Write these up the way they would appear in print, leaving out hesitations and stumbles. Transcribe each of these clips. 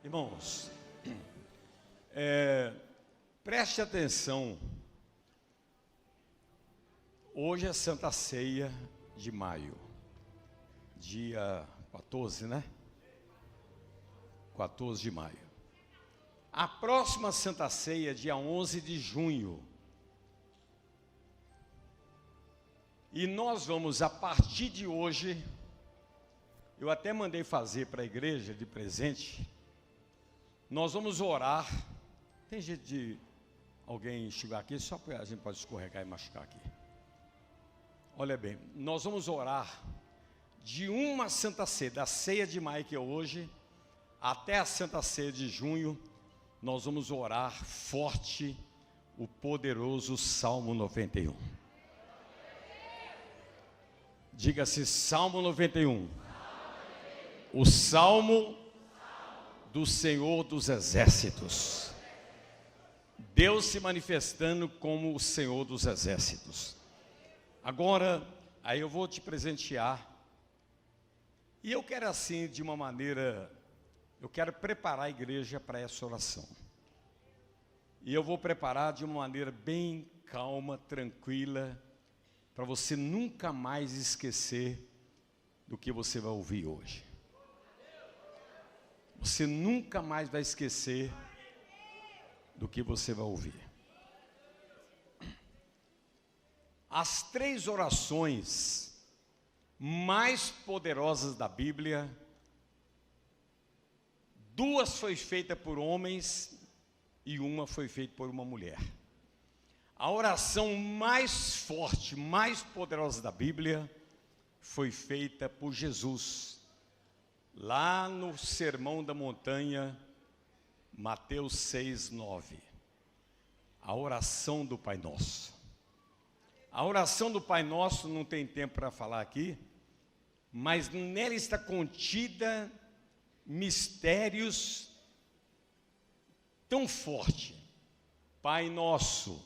Irmãos, preste atenção. Hoje é Santa Ceia de maio, dia 14, né? 14 de maio. A próxima Santa Ceia, dia 11 de junho. E nós vamos, a partir de hoje, eu até mandei fazer para a igreja de presente, nós vamos orar. Tem jeito de alguém chegar aqui, só para a gente pode escorregar e machucar aqui. Olha bem, nós vamos orar de uma Santa Ceia, da ceia de maio que é hoje, até a Santa Ceia de junho, nós vamos orar forte o poderoso Salmo 91. Diga-se Salmo 91. O Salmo do Senhor dos Exércitos. Deus se manifestando como o Senhor dos Exércitos. Agora, aí eu vou te presentear. E eu quero assim, de uma maneira, eu quero preparar a igreja para essa oração. E eu vou preparar de uma maneira bem calma, tranquila, para você nunca mais esquecer do que você vai ouvir hoje. Você nunca mais vai esquecer do que você vai ouvir. As 3 orações mais poderosas da Bíblia, 2 foi feita por homens e uma foi feita por uma mulher. A oração mais forte, mais poderosa da Bíblia foi feita por Jesus. Lá no Sermão da Montanha, Mateus 6:9, a oração do Pai Nosso. A oração do Pai Nosso não tem tempo para falar aqui, mas nela está contida mistérios tão fortes. Pai Nosso,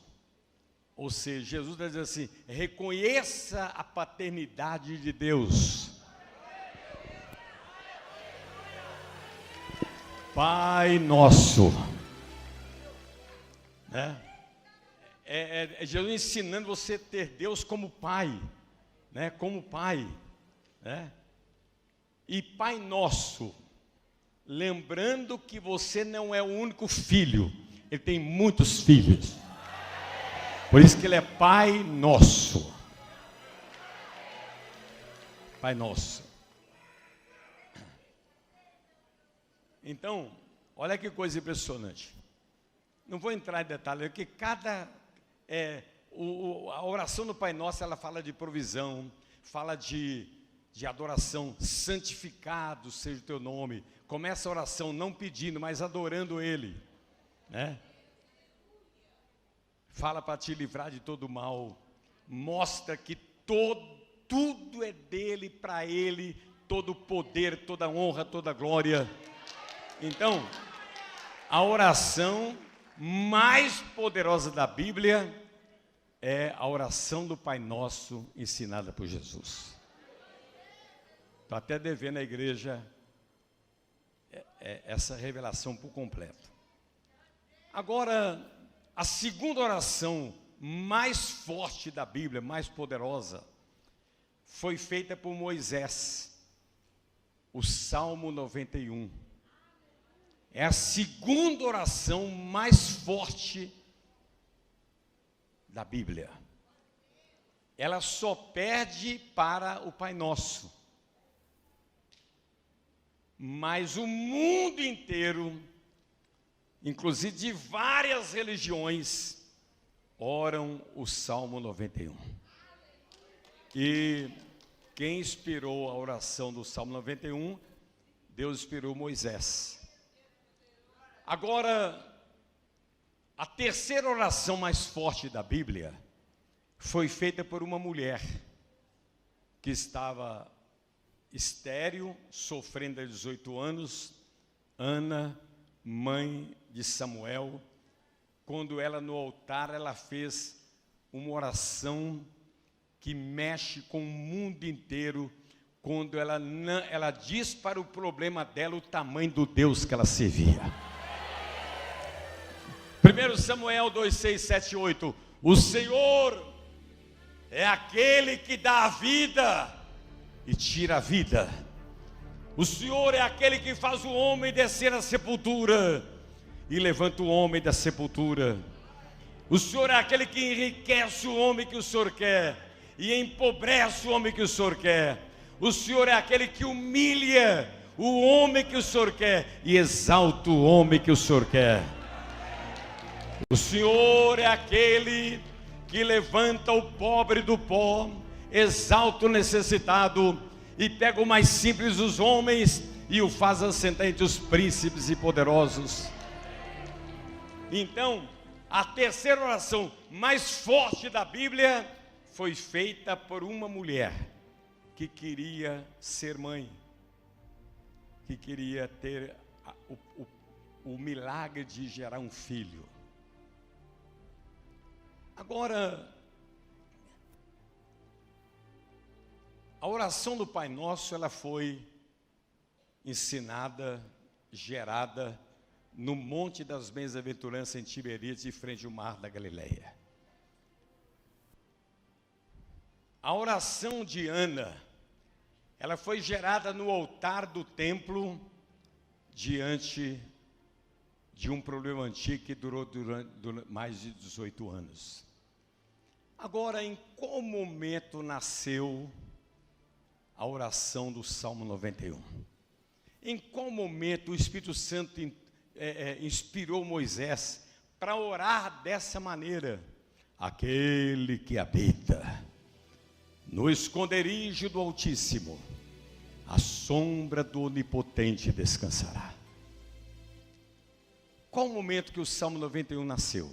ou seja, Jesus está dizendo assim, reconheça a paternidade de Deus. Pai Nosso, né? É Jesus ensinando você a ter Deus como Pai, né? Como Pai, né? E Pai Nosso, lembrando que você não é o único filho, Ele tem muitos filhos, por isso que Ele é Pai Nosso. Pai Nosso. Então, olha que coisa impressionante. Não vou entrar em detalhes, porque a oração do Pai Nosso, ela fala de provisão, fala de adoração. Santificado seja o teu nome. Começa a oração não pedindo, mas adorando Ele, né? Fala para te livrar de todo mal. Mostra que tudo é dele, para Ele, todo o poder, toda a honra, toda a glória. Então, a oração mais poderosa da Bíblia é a oração do Pai Nosso ensinada por Jesus. Estou até devendo à igreja essa revelação por completo. Agora, a segunda oração mais forte da Bíblia, mais poderosa, foi feita por Moisés, o Salmo 91. É a segunda oração mais forte da Bíblia. Ela só perde para o Pai Nosso. Mas o mundo inteiro, inclusive de várias religiões, oram o Salmo 91. E quem inspirou a oração do Salmo 91? Deus inspirou Moisés. Agora, a terceira oração mais forte da Bíblia foi feita por uma mulher que estava estéril, sofrendo há 18 anos, Ana, mãe de Samuel. Quando ela no altar, ela fez uma oração que mexe com o mundo inteiro, quando ela diz para o problema dela o tamanho do Deus que ela servia. 1 Samuel 2, 6, 7, 8. O Senhor é aquele que dá a vida e tira a vida. O Senhor é aquele que faz o homem descer à sepultura e levanta o homem da sepultura. O Senhor é aquele que enriquece o homem que o Senhor quer e empobrece o homem que o Senhor quer. O Senhor é aquele que humilha o homem que o Senhor quer e exalta o homem que o Senhor quer. O Senhor é aquele que levanta o pobre do pó, exalta o necessitado e pega o mais simples dos homens e o faz assentar entre os príncipes e poderosos. Então, a terceira oração mais forte da Bíblia foi feita por uma mulher que queria ser mãe, que queria ter o milagre de gerar um filho. Agora, a oração do Pai Nosso, ela foi ensinada, gerada no Monte das Bem-aventuranças em Tiberíades, de frente ao mar da Galileia. A oração de Ana, ela foi gerada no altar do templo, diante de um problema antigo que durou durante mais de 18 anos. Agora, em qual momento nasceu a oração do Salmo 91? Em qual momento o Espírito Santo inspirou Moisés para orar dessa maneira? Aquele que habita no esconderijo do Altíssimo, a sombra do Onipotente descansará. Qual o momento que o Salmo 91 nasceu?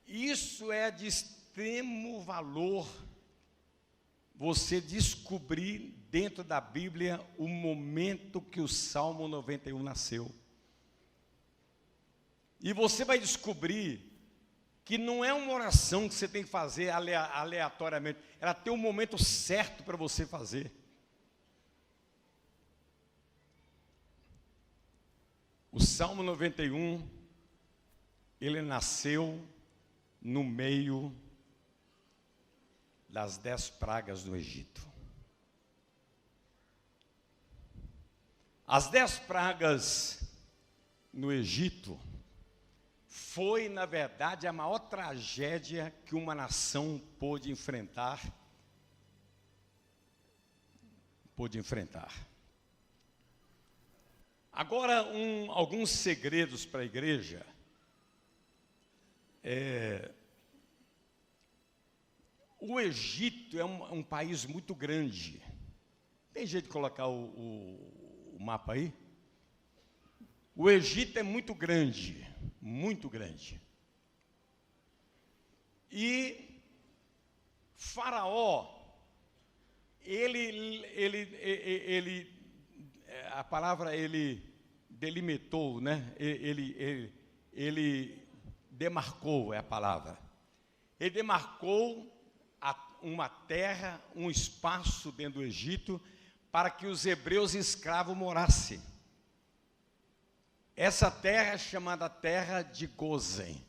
Isso é de extremo valor, você descobrir dentro da Bíblia o momento que o Salmo 91 nasceu. E você vai descobrir que não é uma oração que você tem que fazer aleatoriamente, ela tem um momento certo para você fazer. O Salmo 91, ele nasceu no meio das 10 pragas do Egito. As 10 pragas no Egito foi, na verdade, a maior tragédia que uma nação pôde enfrentar. Agora, alguns segredos para a igreja. O Egito é um país muito grande. Tem jeito de colocar o mapa aí? O Egito é muito grande, muito grande. E Faraó, a palavra ele delimitou, né? Ele demarcou, é a palavra. Ele demarcou uma terra, um espaço dentro do Egito, para que os hebreus escravos morassem. Essa terra é chamada terra de Gósen.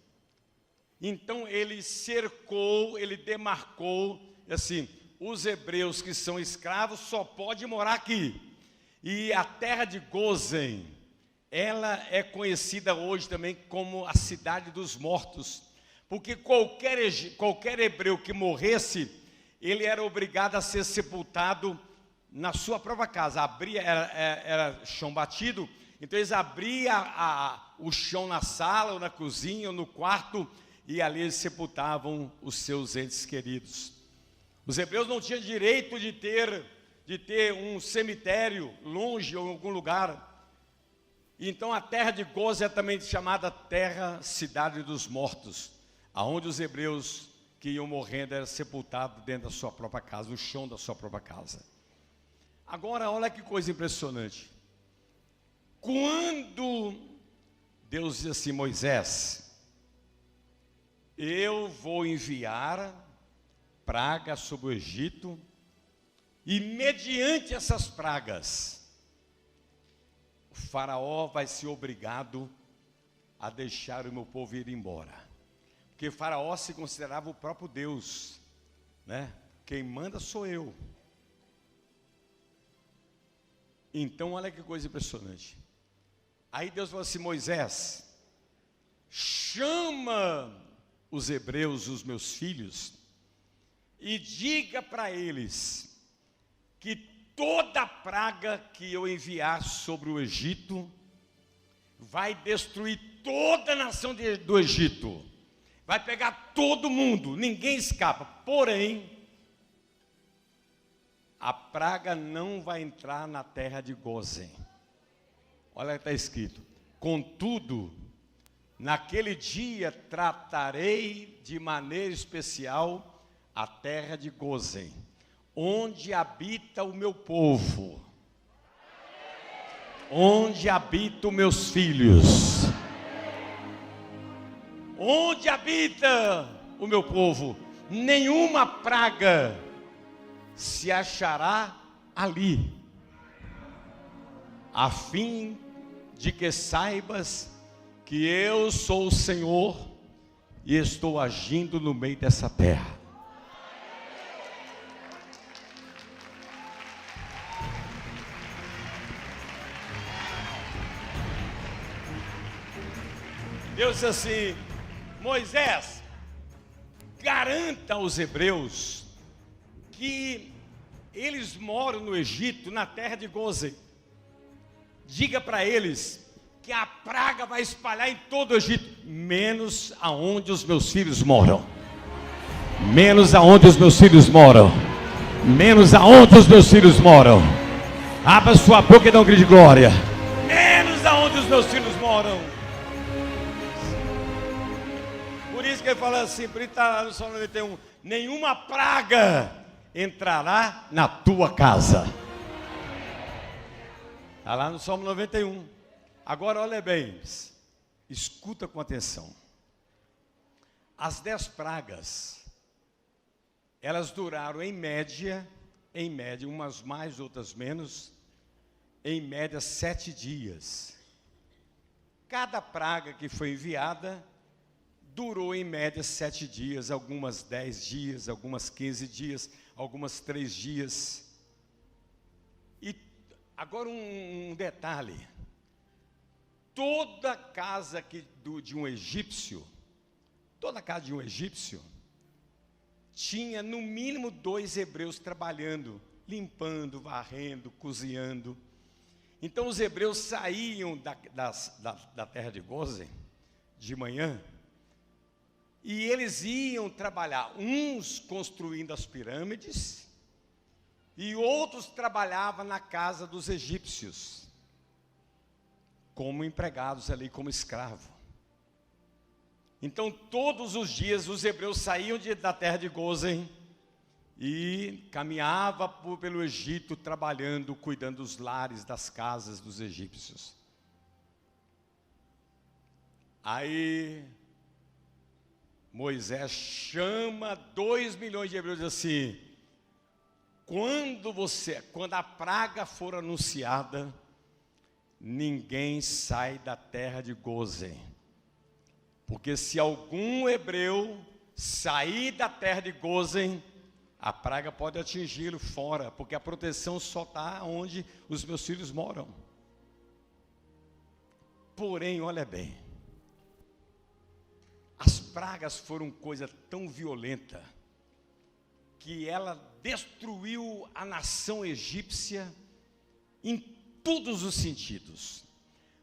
Então ele cercou, ele demarcou, assim, os hebreus que são escravos só podem morar aqui. E a terra de Gósen, ela é conhecida hoje também como a cidade dos mortos, porque qualquer hebreu que morresse, ele era obrigado a ser sepultado na sua própria casa. Era chão batido, então eles abriam o chão na sala, ou na cozinha, ou no quarto, e ali eles sepultavam os seus entes queridos. Os hebreus não tinham direito de ter um cemitério longe ou em algum lugar. Então a terra de Gósen é também chamada terra, cidade dos mortos, aonde os hebreus que iam morrendo eram sepultados dentro da sua própria casa, no chão da sua própria casa. Agora, olha que coisa impressionante. Quando Deus diz assim: Moisés, eu vou enviar praga sobre o Egito, E mediante essas pragas, o faraó vai ser obrigado a deixar o meu povo ir embora. Porque faraó se considerava o próprio Deus, né? Quem manda sou eu. Então, olha que coisa impressionante. Aí Deus falou assim: Moisés, chama os hebreus, os meus filhos, e diga para eles que toda praga que eu enviar sobre o Egito vai destruir toda a nação do Egito, vai pegar todo mundo, ninguém escapa. Porém, a praga não vai entrar na terra de Gósen. Olha o que está escrito: contudo, naquele dia tratarei de maneira especial a terra de Gósen, onde habita o meu povo, onde habitam meus filhos, onde habita o meu povo, nenhuma praga se achará ali, a fim de que saibas que eu sou o Senhor e estou agindo no meio dessa terra. Deus disse assim: Moisés, garanta aos hebreus que eles moram no Egito, na terra de Gósen. Diga para eles que a praga vai espalhar em todo o Egito, menos aonde os meus filhos moram. Menos aonde os meus filhos moram. Menos aonde os meus filhos moram. Abra sua boca e dá um grito de glória. Menos aonde os meus filhos moram. Por isso que ele fala assim, por isso está lá no Salmo 91, nenhuma praga entrará na tua casa. Está lá no Salmo 91. Agora olha bem, escuta com atenção. As 10 pragas, elas duraram em média, umas mais, outras menos, em média 7 dias. Cada praga que foi enviada durou em média 7 dias, algumas 10 dias, algumas 15 dias, algumas 3 dias. E agora um detalhe: toda casa de um egípcio, tinha no mínimo 2 hebreus trabalhando, limpando, varrendo, cozinhando. Então os hebreus saíam da terra de Gósen de manhã, e eles iam trabalhar, uns construindo as pirâmides, e outros trabalhavam na casa dos egípcios, como empregados ali, como escravo. Então todos os dias os hebreus saíam da terra de Gósen e caminhavam pelo Egito, trabalhando, cuidando dos lares, das casas dos egípcios. Aí Moisés chama 2 milhões de hebreus e diz assim: quando a praga for anunciada, ninguém sai da terra de Gósen, porque se algum hebreu sair da terra de Gósen, a praga pode atingi-lo fora, porque a proteção só está onde os meus filhos moram. Porém, olha bem, as pragas foram coisa tão violenta que ela destruiu a nação egípcia em todos os sentidos.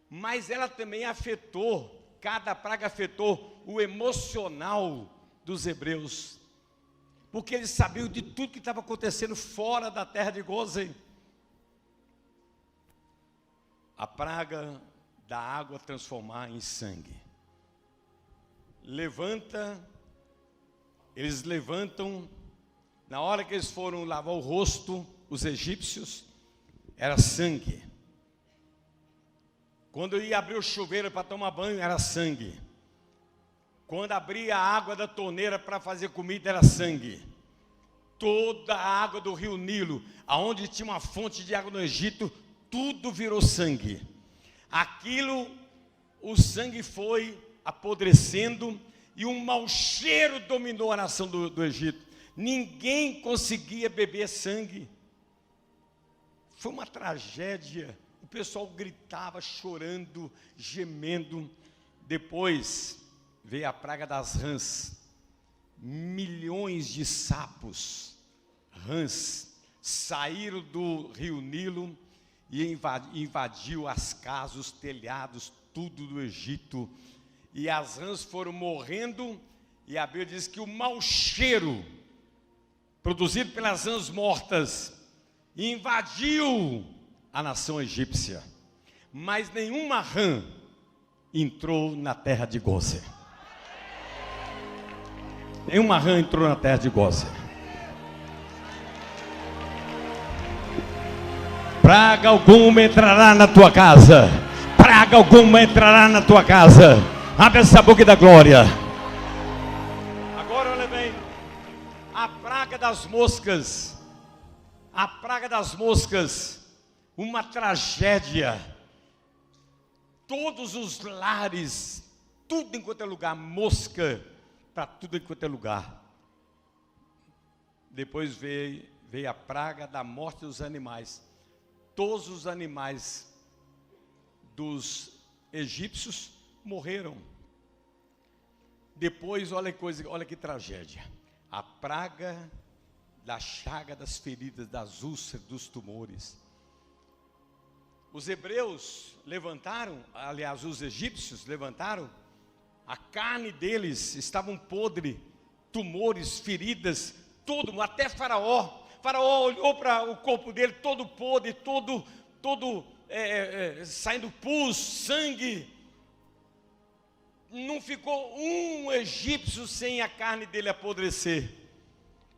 Mas ela também cada praga afetou o emocional dos hebreus, porque eles sabiam de tudo que estava acontecendo fora da terra de Gósen. A praga da água transformar em sangue. Eles levantam, na hora que eles foram lavar o rosto, os egípcios, era sangue. Quando ia abrir o chuveiro para tomar banho, era sangue. Quando abria a água da torneira para fazer comida, era sangue. toda a água do rio Nilo, aonde tinha uma fonte de água no Egito, tudo virou sangue. Aquilo, o sangue foi apodrecendo e um mau cheiro dominou a nação do Egito. Ninguém conseguia beber sangue. Foi uma tragédia. O pessoal gritava, chorando, gemendo. Depois veio a praga das rãs. Milhões de sapos, rãs, saíram do rio Nilo e invadiu as casas, os telhados, tudo do Egito. E as rãs foram morrendo, e a Bíblia diz que o mau cheiro produzido pelas rãs mortas invadiu a nação egípcia, mas nenhuma rã entrou na terra de Gósen. Nenhuma rã entrou na terra de Gósen. Praga alguma entrará na tua casa. Praga alguma entrará na tua casa. Abre essa boca da glória. Agora olha bem. A praga das moscas. A praga das moscas. Uma tragédia. Todos os lares, tudo enquanto é lugar, mosca para tudo enquanto é lugar. Depois veio a praga da morte dos animais. Todos os animais dos egípcios morreram. Depois, olha que tragédia. A praga da chaga, das feridas, das úlceras, dos tumores. Os hebreus levantaram, aliás, os egípcios levantaram, a carne deles estavam podre, tumores, feridas, tudo, até Faraó. Faraó olhou para o corpo dele todo podre, todo saindo pus, sangue. Não ficou um egípcio sem a carne dele apodrecer.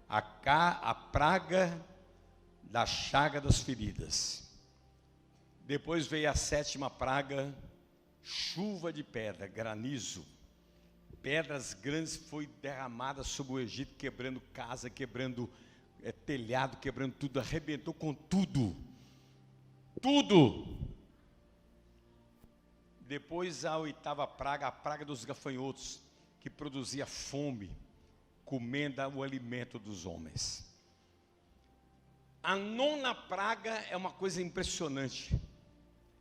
A praga da chaga das feridas. Depois veio a 7ª praga, chuva de pedra, granizo. Pedras grandes foi derramadas sobre o Egito, quebrando casa, quebrando telhado, quebrando tudo, arrebentou com tudo. Tudo. Depois a 8ª praga, a praga dos gafanhotos, que produzia fome, comendo o alimento dos homens. A 9ª praga é uma coisa impressionante.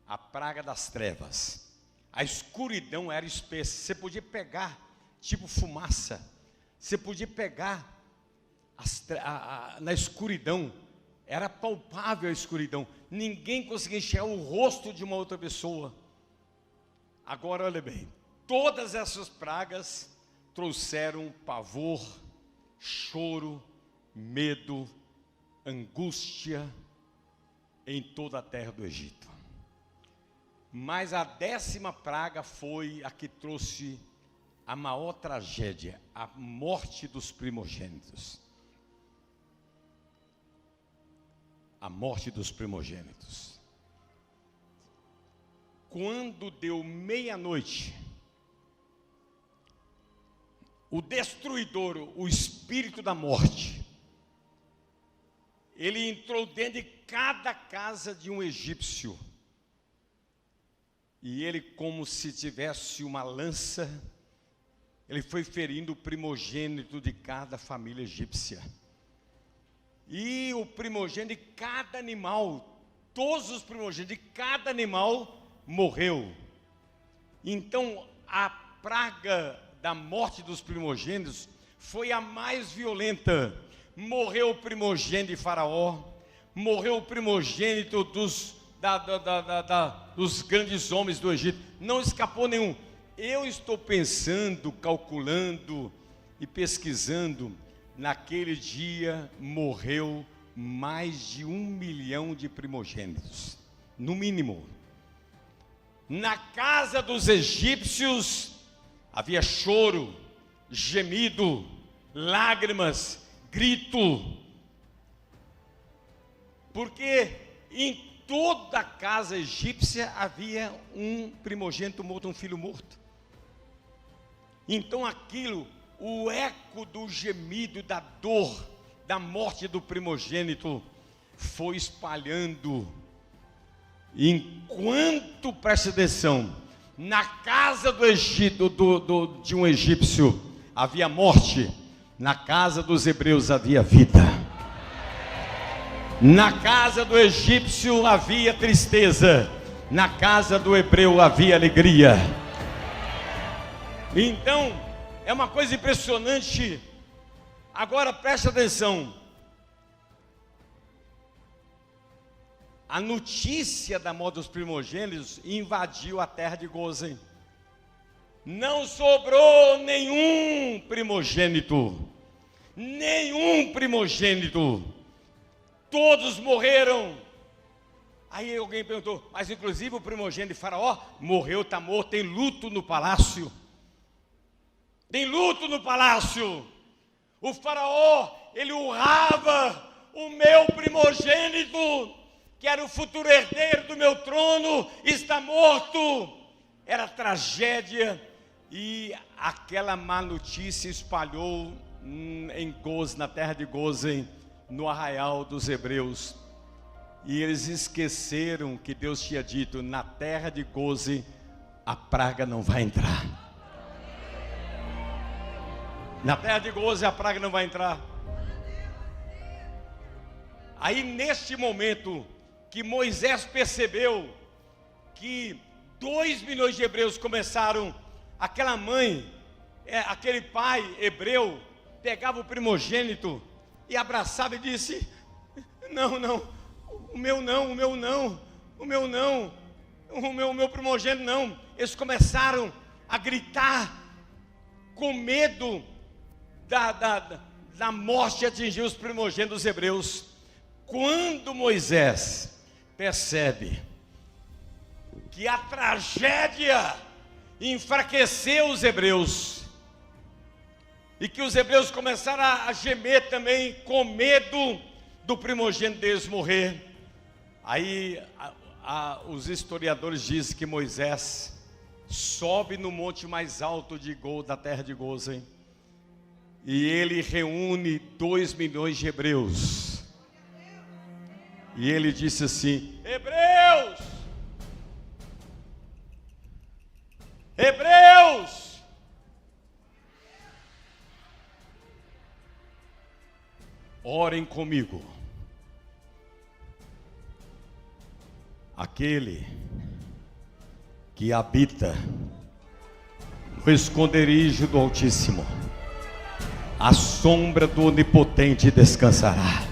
A praga das trevas. A escuridão era espessa. Você podia pegar, tipo fumaça. Você podia pegar na escuridão. Era palpável a escuridão. Ninguém conseguia enxergar o rosto de uma outra pessoa. Agora olha bem. Todas essas pragas trouxeram pavor, choro, medo, angústia em toda a terra do Egito. Mas a 10ª praga foi a que trouxe a maior tragédia, a morte dos primogênitos. A morte dos primogênitos. Quando deu meia-noite, o destruidor, o espírito da morte, ele entrou dentro de cada casa de um egípcio. E ele, como se tivesse uma lança, ele foi ferindo o primogênito de cada família egípcia. E o primogênito de cada animal, todos os primogênitos de cada animal morreu. Então, a praga da morte dos primogênitos foi a mais violenta. Morreu o primogênito de Faraó, morreu o primogênito dos grandes homens do Egito, não escapou nenhum. Eu estou pensando, calculando e pesquisando, naquele dia morreu mais de 1 milhão de primogênitos, no mínimo. Na casa dos egípcios havia choro, gemido, lágrimas, grito, porque em toda a casa egípcia havia um primogênito morto, um filho morto. Então aquilo, o eco do gemido, da dor, da morte do primogênito foi espalhando. Enquanto, preste atenção, na casa do Egito, de um egípcio havia morte, na casa dos hebreus havia vida. Na casa do egípcio havia tristeza, na casa do hebreu havia alegria. Então, é uma coisa impressionante. Agora preste atenção. A notícia da morte dos primogênitos invadiu a terra de Gósen. Não sobrou nenhum primogênito. Nenhum primogênito. Todos morreram. Aí alguém perguntou, mas inclusive o primogênito de Faraó morreu, está morto, tem luto no palácio. Tem luto no palácio. O Faraó, ele honrava o meu primogênito, que era o futuro herdeiro do meu trono, está morto. Era tragédia. E aquela má notícia espalhou em Gósen, na terra de Gósen, no arraial dos hebreus. E eles esqueceram que Deus tinha dito, na terra de Gósen a praga não vai entrar. Na terra de Gósen a praga não vai entrar. Aí neste momento que Moisés percebeu que 2 milhões de hebreus começaram, aquela mãe, aquele pai hebreu, pegava o primogênito e abraçava e disse, não, o meu primogênito não. Eles começaram a gritar com medo da morte atingir os primogênitos dos hebreus. Quando Moisés percebe que a tragédia enfraqueceu os hebreus, e que os hebreus começaram a gemer também com medo do primogênito deles morrer. Aí os historiadores dizem que Moisés sobe no monte mais alto da terra de Gósen, e ele reúne 2 milhões de hebreus. E ele disse assim, Hebreus, orem comigo. Aquele que habita no esconderijo do Altíssimo, a sombra do Onipotente descansará.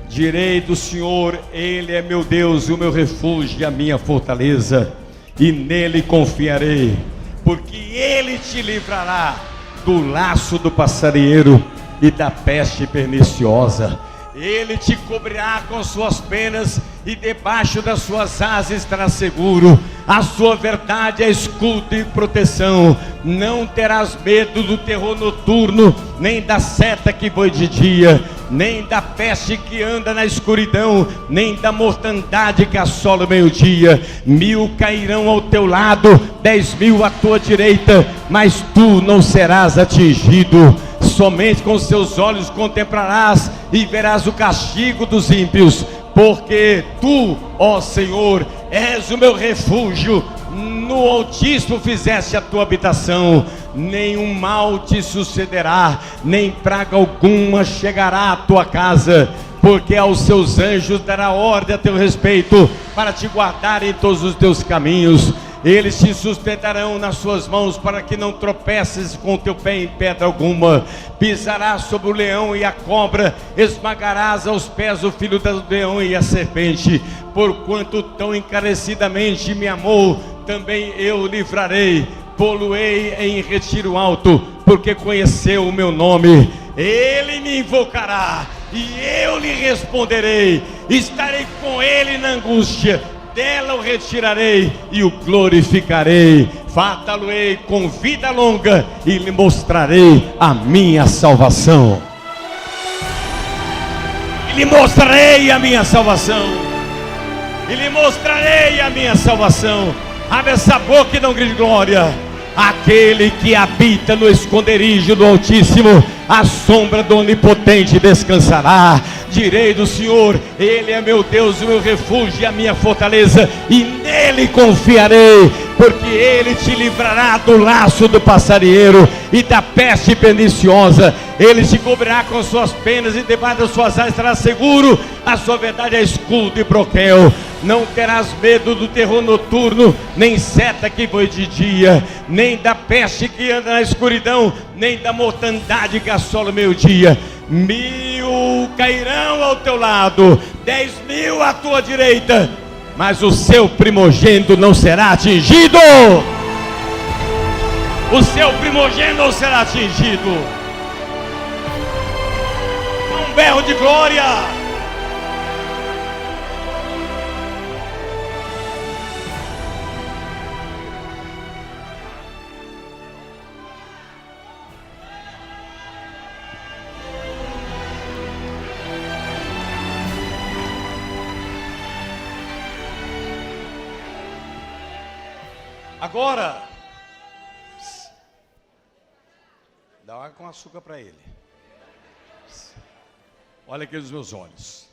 Direi do Senhor, Ele é meu Deus, o meu refúgio e a minha fortaleza, e nele confiarei, porque Ele te livrará do laço do passarinheiro e da peste perniciosa. Ele te cobrirá com suas penas, e debaixo das suas asas estará seguro. A sua verdade é escudo e proteção. Não terás medo do terror noturno, nem da seta que voa de dia, nem da peste que anda na escuridão, nem da mortandade que assola o meio-dia. 1000 cairão ao teu lado, 10.000 à tua direita, mas tu não serás atingido. Somente com seus olhos contemplarás e verás o castigo dos ímpios, porque tu, ó Senhor, és o meu refúgio, no Altíssimo fizeste a tua habitação. Nenhum mal te sucederá, nem praga alguma chegará à tua casa, porque aos seus anjos dará ordem a teu respeito, para te guardar em todos os teus caminhos. Eles te sustentarão nas suas mãos, para que não tropeces com o teu pé em pedra alguma. Pisarás sobre o leão e a cobra, esmagarás aos pés o filho do leão e a serpente. Porquanto tão encarecidamente me amou, também eu livrarei. Pô-lo-ei em retiro alto, porque conheceu o meu nome. Ele me invocará e eu lhe responderei. Estarei com ele na angústia, dela o retirarei e o glorificarei. Fartá-lo-ei com vida longa e lhe mostrarei a minha salvação. E lhe mostrarei a minha salvação. E lhe mostrarei a minha salvação. Abre essa boca e não grite glória. aquele que habita no esconderijo do Altíssimo, a sombra do Onipotente descansará. Direi do Senhor, Ele é meu Deus, o meu refúgio e a minha fortaleza, e nele confiarei, porque Ele te livrará do laço do passarinheiro e da peste perniciosa. Ele te cobrirá com suas penas e debaixo das suas asas estará seguro. A sua verdade é escudo e broquel. Não terás medo do terror noturno, nem seta que voe de dia, nem da peste que anda na escuridão, nem da mortandade que assola o meio-dia. 1000 cairão ao teu lado, 10.000 à tua direita, mas o seu primogênito não será atingido. O seu primogênito não será atingido. Um berro de glória. Agora, dá água com açúcar para ele. Olha aqui nos meus olhos.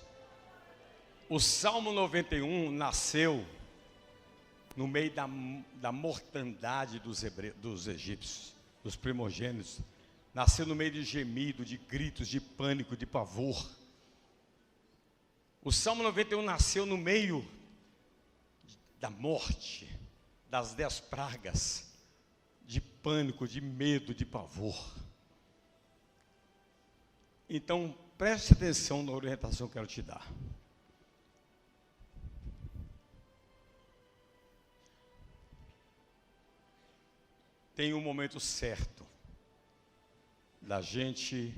O Salmo 91 nasceu no meio da mortandade dos egípcios, dos primogênitos. Nasceu no meio de gemido, de gritos, de pânico, de pavor. O Salmo 91 nasceu no meio da morte, das 10 pragas, de pânico, de medo, de pavor. Então, preste atenção na orientação que eu quero te dar. Tem um momento certo da gente.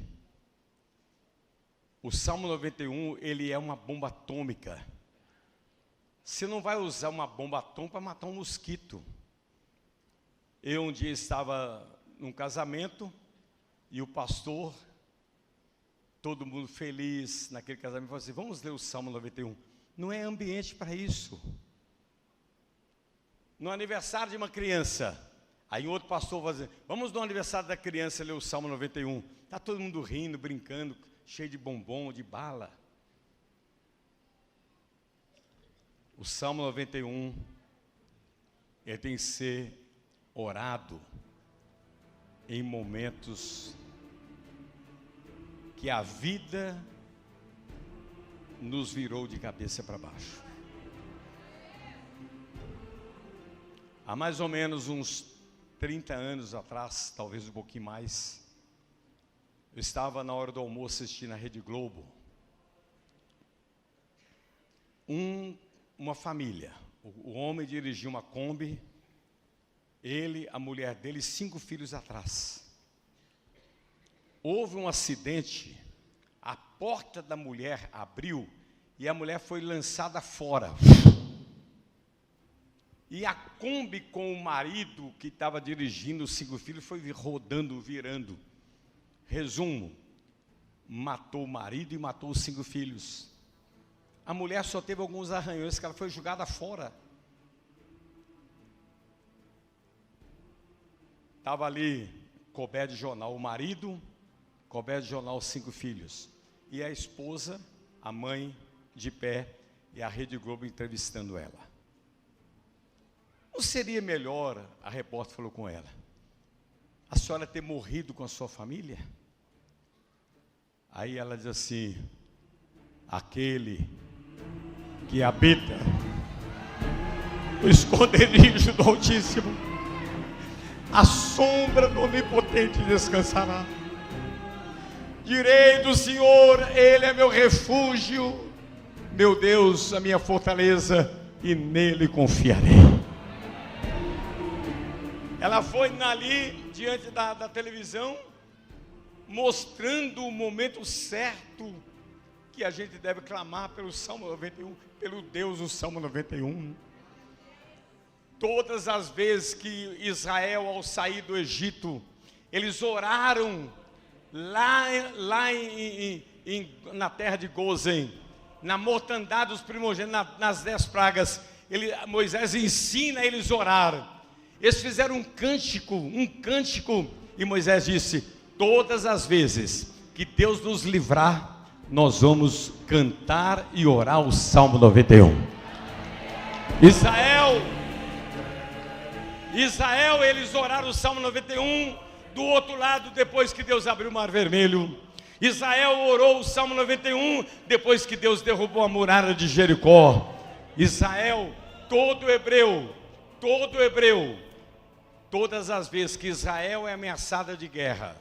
O Salmo 91, ele é uma bomba atômica. Você não vai usar uma bomba atômica para matar um mosquito. Eu um dia estava num casamento e o pastor, todo mundo feliz naquele casamento, falou assim: vamos ler o Salmo 91. Não é ambiente para isso. No aniversário de uma criança, aí um outro pastor vai dizer: vamos no aniversário da criança ler o Salmo 91. Está todo mundo rindo, brincando, cheio de bombom, de bala. O Salmo 91, ele tem que ser orado em momentos que a vida nos virou de cabeça para baixo. Há mais ou menos uns 30 anos atrás, talvez um pouquinho mais, eu estava na hora do almoço assistindo a Rede Globo. Uma família, o homem dirigia uma Kombi, ele, a mulher dele, 5 filhos atrás. Houve um acidente, a porta da mulher abriu e a mulher foi lançada fora. E a Kombi com o marido que estava dirigindo os 5 filhos foi rodando, virando. Resumo, matou o marido e matou os 5 filhos. A mulher só teve alguns arranhões, que ela foi jogada fora. Estava ali, coberto de jornal, o marido, coberto de jornal, os 5 filhos. E a esposa, a mãe, de pé, e a Rede Globo entrevistando ela. Não seria melhor, a repórter falou com ela, a senhora ter morrido com a sua família? Aí ela diz assim: aquele que habita o esconderijo do Altíssimo, a sombra do Onipotente descansará. Direi do Senhor, Ele é meu refúgio, meu Deus, a minha fortaleza, e nele confiarei. Ela foi ali, diante da televisão, mostrando o momento certo que a gente deve clamar pelo Salmo 91, pelo Deus do Salmo 91. Todas as vezes que Israel, ao sair do Egito, eles oraram lá na terra de Gozem, na mortandade dos primogênitos, nas 10 pragas, Moisés ensina eles a orar. Eles fizeram um cântico, e Moisés disse: todas as vezes que Deus nos livrar, nós vamos cantar e orar o Salmo 91. Israel, eles oraram o Salmo 91, do outro lado, depois que Deus abriu o Mar Vermelho. Israel orou o Salmo 91, depois que Deus derrubou a muralha de Jericó. Israel, todo hebreu, todas as vezes que Israel é ameaçada de guerra,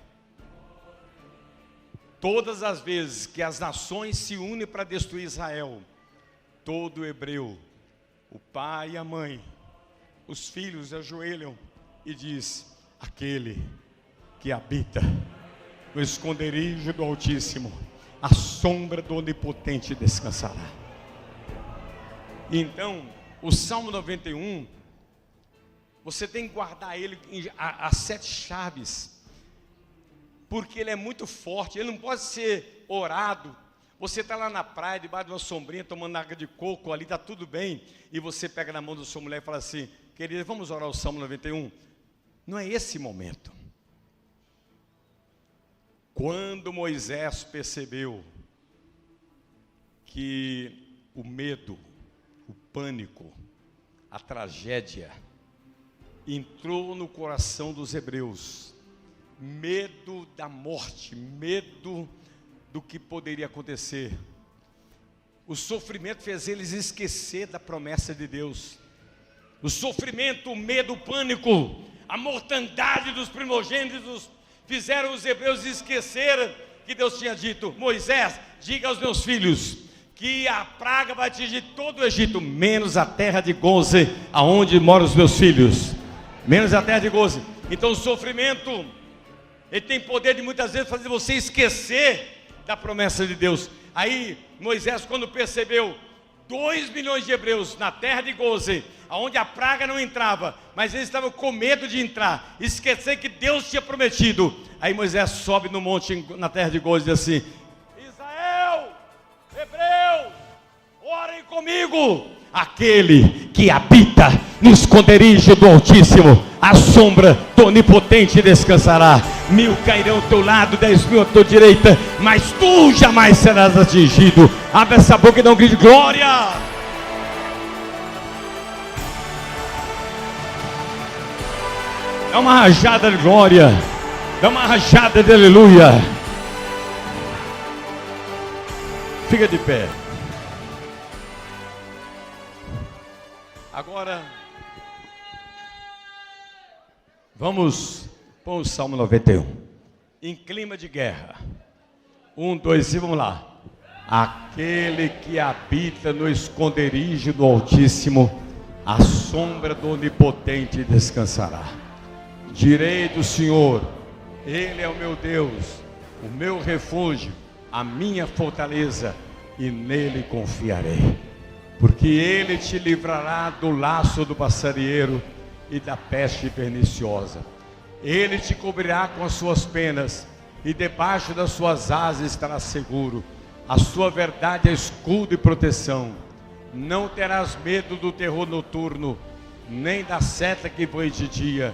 todas as vezes que as nações se unem para destruir Israel, todo hebreu, o pai e a mãe, os filhos ajoelham e diz: aquele que habita no esconderijo do Altíssimo, a sombra do Onipotente descansará. Então, o Salmo 91, você tem que guardar ele as 7 chaves, porque ele é muito forte, ele não pode ser orado. Você está lá na praia, debaixo de uma sombrinha, tomando água de coco, ali está tudo bem, e você pega na mão da sua mulher e fala assim: querida, vamos orar o Salmo 91. Não é esse momento. Quando Moisés percebeu que o medo, o pânico, a tragédia entrou no coração dos hebreus, medo da morte, medo do que poderia acontecer, o sofrimento fez eles esquecer da promessa de Deus. O sofrimento, o medo, o pânico, a mortandade dos primogênitos fizeram os hebreus esquecer que Deus tinha dito: Moisés, diga aos meus filhos que a praga vai atingir todo o Egito, menos a terra de Goze, aonde moram os meus filhos, menos a terra de Goze. Então o sofrimento, ele tem poder de muitas vezes fazer você esquecer da promessa de Deus. Aí Moisés, quando percebeu 2 milhões de hebreus na terra de Goze, onde a praga não entrava, mas eles estavam com medo de entrar, esquecer que Deus tinha prometido. Aí Moisés sobe no monte na terra de Goze e diz assim: Israel, hebreus, orem comigo. Aquele que habita no esconderijo do Altíssimo, a sombra do Onipotente descansará. 1000 cairão ao teu lado, 10.000 à tua direita, mas tu jamais serás atingido. Abre essa boca e dá um grito de glória. Dá uma rajada de glória, dá uma rajada de aleluia. Fica de pé. Agora, vamos para o Salmo 91, em clima de guerra. 1, 2 e vamos lá. Aquele que habita no esconderijo do Altíssimo, a sombra do Onipotente descansará. Direi do Senhor: Ele é o meu Deus, o meu refúgio, a minha fortaleza, e nele confiarei. Porque Ele te livrará do laço do passarinheiro e da peste perniciosa. Ele te cobrirá com as suas penas, e debaixo das suas asas estará seguro. A sua verdade é escudo e proteção. Não terás medo do terror noturno, nem da seta que voa de dia,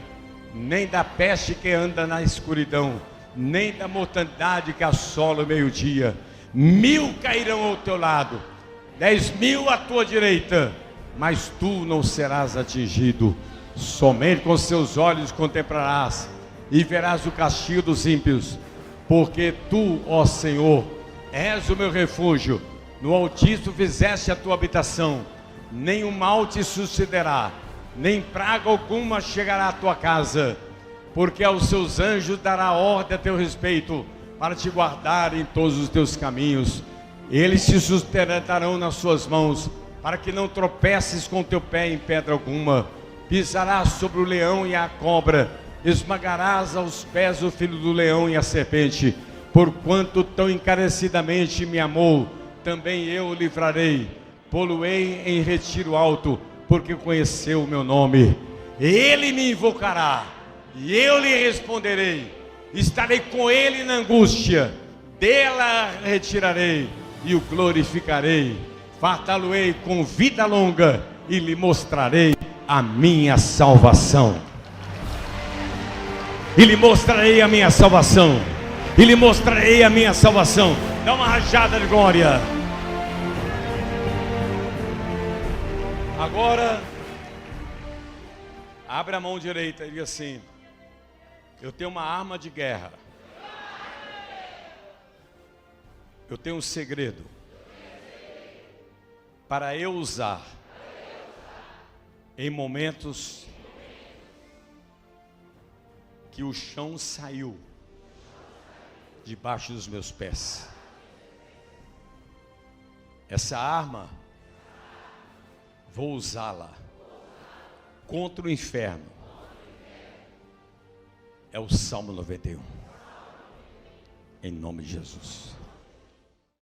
nem da peste que anda na escuridão, nem da mortandade que assola o meio-dia. 1000 cairão ao teu lado, 10.000 à tua direita, mas tu não serás atingido. Somente com seus olhos contemplarás e verás o castigo dos ímpios, porque tu, ó Senhor, és o meu refúgio. No Altíssimo fizeste a tua habitação. Nenhum mal te sucederá, nem praga alguma chegará à tua casa, porque aos seus anjos dará ordem a teu respeito, para te guardar em todos os teus caminhos. Eles te sustentarão nas suas mãos, para que não tropeces com teu pé em pedra alguma. Pisarás sobre o leão e a cobra, esmagarás aos pés o filho do leão e a serpente. Porquanto tão encarecidamente me amou, também eu o livrarei. Pô-lo-ei em retiro alto, porque conheceu o meu nome. Ele me invocará, e eu lhe responderei. Estarei com ele na angústia, dela retirarei e o glorificarei. Fartá-lo-ei com vida longa e lhe mostrarei a minha salvação. e lhe mostrarei a minha salvação. E lhe mostrarei a minha salvação. Dá uma rajada de glória. Agora, abre a mão direita e diga assim: eu tenho uma arma de guerra. Eu tenho um segredo para eu usar em momentos que o chão saiu debaixo dos meus pés. Essa arma, vou usá-la contra o inferno. É o Salmo 91. Em nome de Jesus.